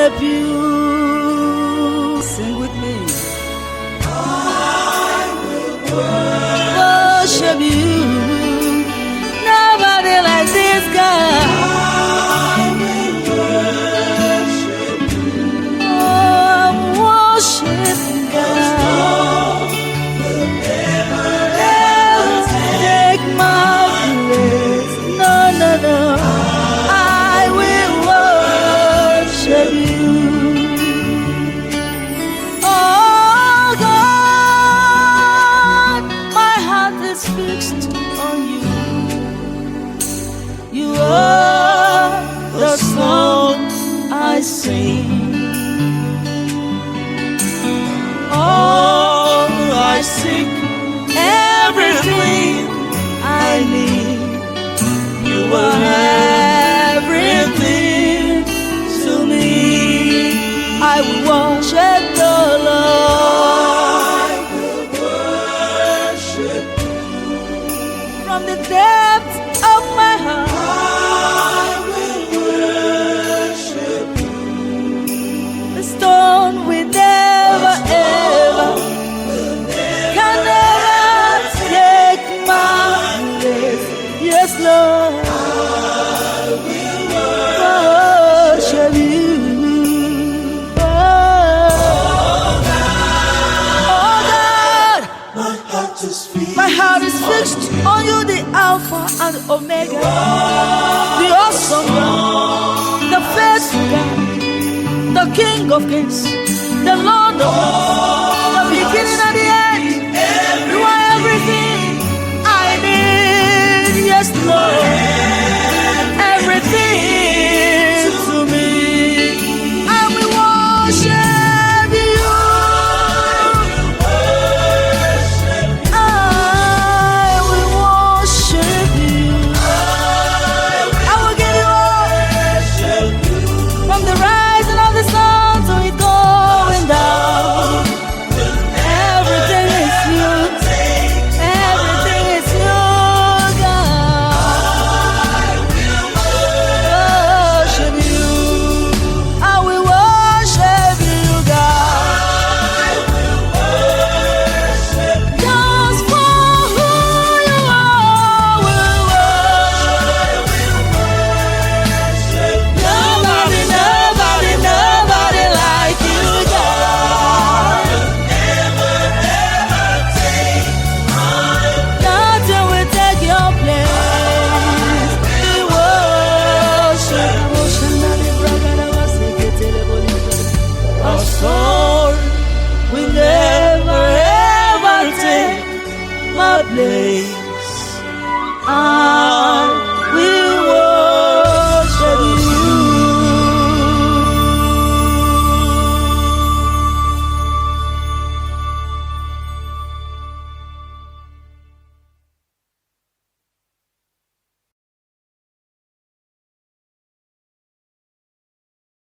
worship you. Sing with me. I will worship you. Nobody like this God. I will worship you. Oh, worship God. Will never take my place. No, no, no. I will worship you. Oh God, my heart is fixed on you. You are the song I sing. Oh, I seek everything I need. You are everything to me. I will worship the Lord. I will worship you. From the depths of my heart. I will worship you. The stone will never ever can never take my place. Yes, Lord. I will worship you. Oh God, my heart is fixed on you, the Alpha and Omega, the awesome God, the faithful God, the King of Kings, the Lord of Lords.